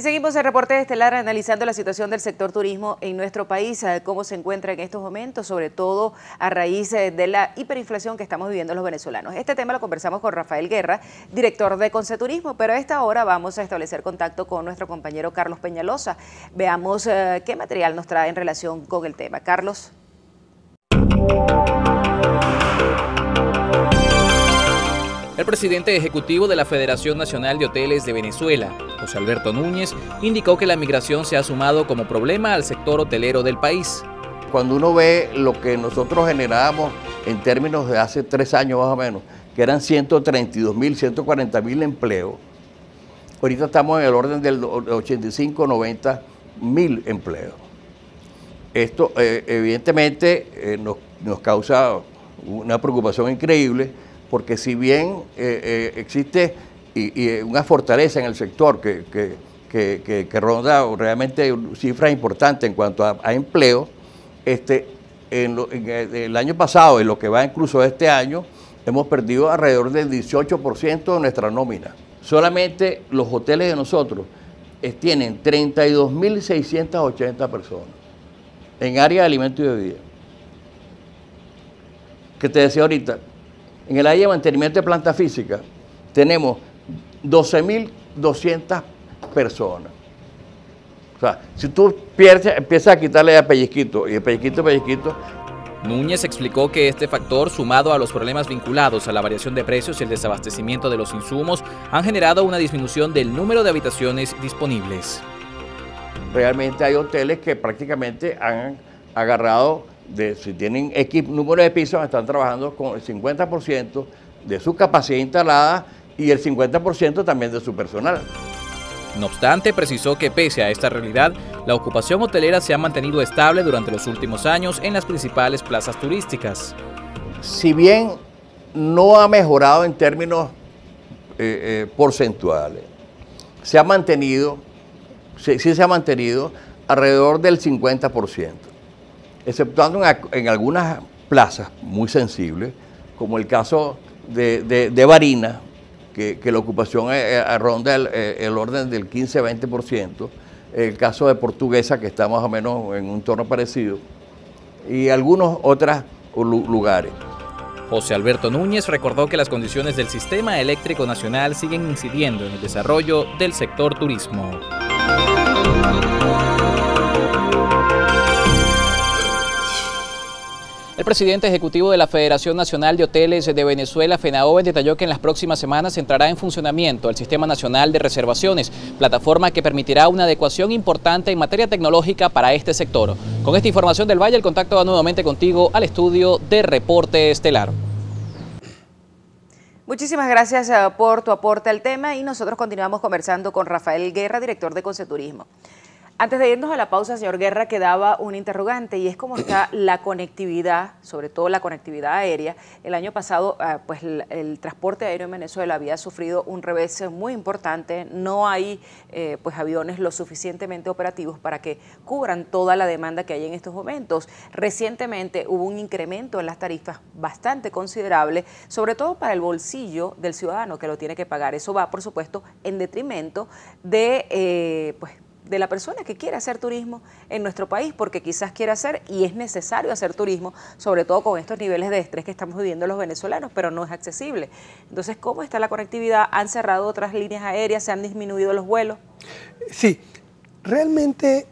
seguimos el reporte estelar analizando la situación del sector turismo en nuestro país, cómo se encuentra en estos momentos, sobre todo a raíz de la hiperinflación que estamos viviendo los venezolanos. Este tema lo conversamos con Rafael Guerra, director de Conceturismo, pero a esta hora vamos a establecer contacto con nuestro compañero Carlos Peñalosa. Veamos qué material nos trae en relación con el tema. Carlos. El presidente ejecutivo de la Federación Nacional de Hoteles de Venezuela, José Alberto Núñez, indicó que la migración se ha sumado como problema al sector hotelero del país. Cuando uno ve lo que nosotros generábamos en términos de hace 3 años más o menos, que eran 132.000, 140.000 empleos, ahorita estamos en el orden del 85, 90.000 empleos. Esto evidentemente nos causa una preocupación increíble, porque si bien existe una fortaleza en el sector que ronda realmente cifras importantes en cuanto a empleo, en el año pasado y lo que va incluso este año, hemos perdido alrededor del 18% de nuestra nómina. Solamente los hoteles de nosotros tienen 32.680 personas en área de alimentos y bebidas. Que te decía ahorita, en el área de mantenimiento de planta física tenemos 12.200 personas. O sea, si tú empiezas a quitarle a pellizquito y de pellizquito a pellizquito. Núñez explicó que este factor, sumado a los problemas vinculados a la variación de precios y el desabastecimiento de los insumos, han generado una disminución del número de habitaciones disponibles. Realmente hay hoteles que prácticamente han agarrado, si tienen X número de pisos, están trabajando con el 50% de su capacidad instalada y el 50% también de su personal. No obstante, precisó que pese a esta realidad, la ocupación hotelera se ha mantenido estable durante los últimos años en las principales plazas turísticas. Si bien no ha mejorado en términos porcentuales, se ha mantenido, sí se ha mantenido alrededor del 50%. Exceptuando en algunas plazas muy sensibles, como el caso de Barinas, que la ocupación ronda el orden del 15-20%, el caso de Portuguesa, que está más o menos en un entorno parecido, y algunos otros lugares. José Alberto Núñez recordó que las condiciones del sistema eléctrico nacional siguen incidiendo en el desarrollo del sector turismo. El presidente ejecutivo de la Federación Nacional de Hoteles de Venezuela, FENAHOVE, detalló que en las próximas semanas entrará en funcionamiento el Sistema Nacional de Reservaciones, plataforma que permitirá una adecuación importante en materia tecnológica para este sector. Con esta información del Valle, el contacto va nuevamente contigo al estudio de Reporte Estelar. Muchísimas gracias por tu aporte al tema y nosotros continuamos conversando con Rafael Guerra, director de Conceturismo. Antes de irnos a la pausa, señor Guerra, quedaba un interrogante y es cómo está la conectividad, sobre todo la conectividad aérea. El año pasado, pues el transporte aéreo en Venezuela había sufrido un revés muy importante. No hay pues aviones lo suficientemente operativos para que cubran toda la demanda que hay en estos momentos. Recientemente hubo un incremento en las tarifas bastante considerable, sobre todo para el bolsillo del ciudadano que lo tiene que pagar. Eso va, por supuesto, en detrimento de de la persona que quiere hacer turismo en nuestro país, porque quizás quiera hacer y es necesario hacer turismo, sobre todo con estos niveles de estrés que estamos viviendo los venezolanos, pero no es accesible. Entonces, ¿cómo está la conectividad? ¿Han cerrado otras líneas aéreas? ¿Se han disminuido los vuelos? Sí, realmente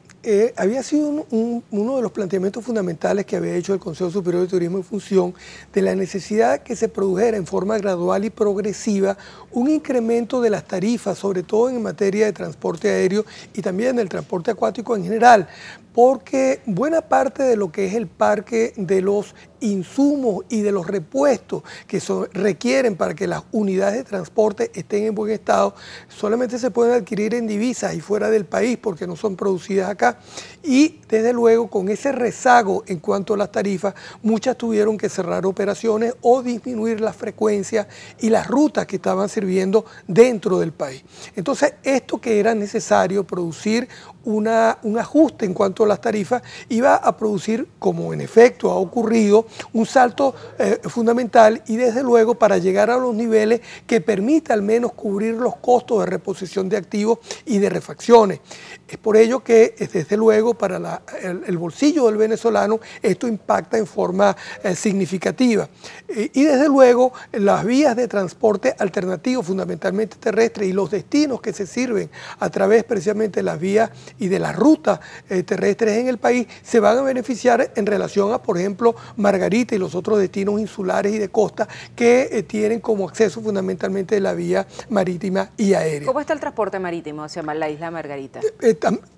había sido uno de los planteamientos fundamentales que había hecho el Consejo Superior de Turismo en función de la necesidad que se produjera en forma gradual y progresiva un incremento de las tarifas, sobre todo en materia de transporte aéreo y también del transporte acuático en general, porque buena parte de lo que es el parque de los insumos y de los repuestos que requieren para que las unidades de transporte estén en buen estado, solamente se pueden adquirir en divisas y fuera del país porque no son producidas acá. Y desde luego con ese rezago en cuanto a las tarifas, muchas tuvieron que cerrar operaciones o disminuir la frecuencia y las rutas que estaban sirviendo dentro del país. Entonces, esto que era necesario producir un ajuste en cuanto aumento de las tarifas, iba a producir, como en efecto ha ocurrido, un salto fundamental y desde luego para llegar a los niveles que permita al menos cubrir los costos de reposición de activos y de refacciones. Es por ello que desde luego para el bolsillo del venezolano esto impacta en forma significativa. Y desde luego las vías de transporte alternativos, fundamentalmente terrestres, y los destinos que se sirven a través precisamente de las vías y de las rutas terrestres en el país se van a beneficiar en relación a, por ejemplo, Margarita y los otros destinos insulares y de costa que tienen como acceso fundamentalmente la vía marítima y aérea. ¿Cómo está el transporte marítimo hacia la isla Margarita?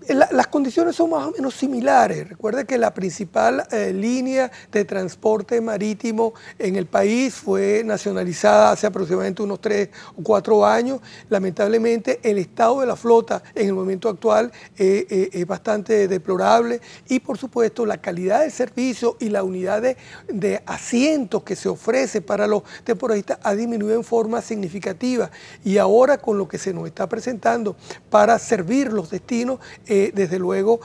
Las condiciones son más o menos similares. Recuerde que la principal línea de transporte marítimo en el país fue nacionalizada hace aproximadamente unos 3 o 4 años. Lamentablemente el estado de la flota en el momento actual es bastante deplorable y por supuesto la calidad del servicio y la unidad de asientos que se ofrece para los temporistas ha disminuido en forma significativa y ahora con lo que se nos está presentando para servir los destinos, desde luego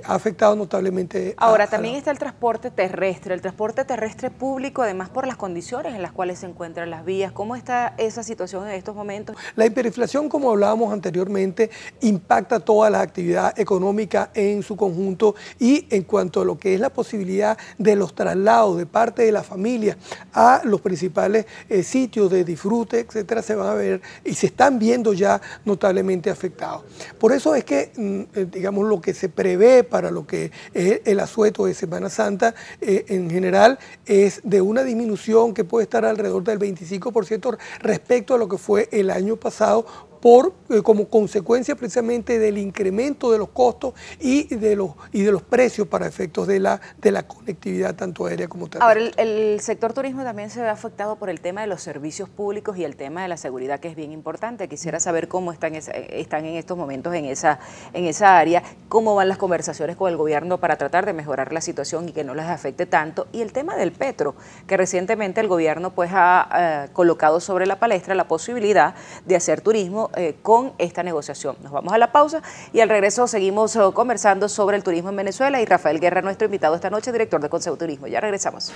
ha afectado notablemente. Ahora también está el transporte terrestre público, además por las condiciones en las cuales se encuentran las vías. ¿Cómo está esa situación en estos momentos? La hiperinflación, como hablábamos anteriormente, impacta todas las actividades económicas en su conjunto y en cuanto a lo que es la posibilidad de los traslados de parte de la familia a los principales sitios de disfrute, etcétera, se van a ver y se están viendo ya notablemente afectados. Por eso es que, digamos, lo que se prevé para lo que es el asueto de Semana Santa en general es de una disminución que puede estar alrededor del 25% respecto a lo que fue el año pasado, como consecuencia precisamente del incremento de los costos y de los precios para efectos de la conectividad tanto aérea como terrestre. Ahora, el sector turismo también se ve afectado por el tema de los servicios públicos y el tema de la seguridad, que es bien importante. Quisiera saber cómo están en estos momentos en esa área, cómo van las conversaciones con el gobierno para tratar de mejorar la situación y que no les afecte tanto. Y el tema del petro, que recientemente el gobierno pues ha colocado sobre la palestra la posibilidad de hacer turismo con esta negociación. Nos vamos a la pausa y al regreso seguimos conversando sobre el turismo en Venezuela y Rafael Guerra, nuestro invitado esta noche, director de Consejo Turismo. Ya regresamos.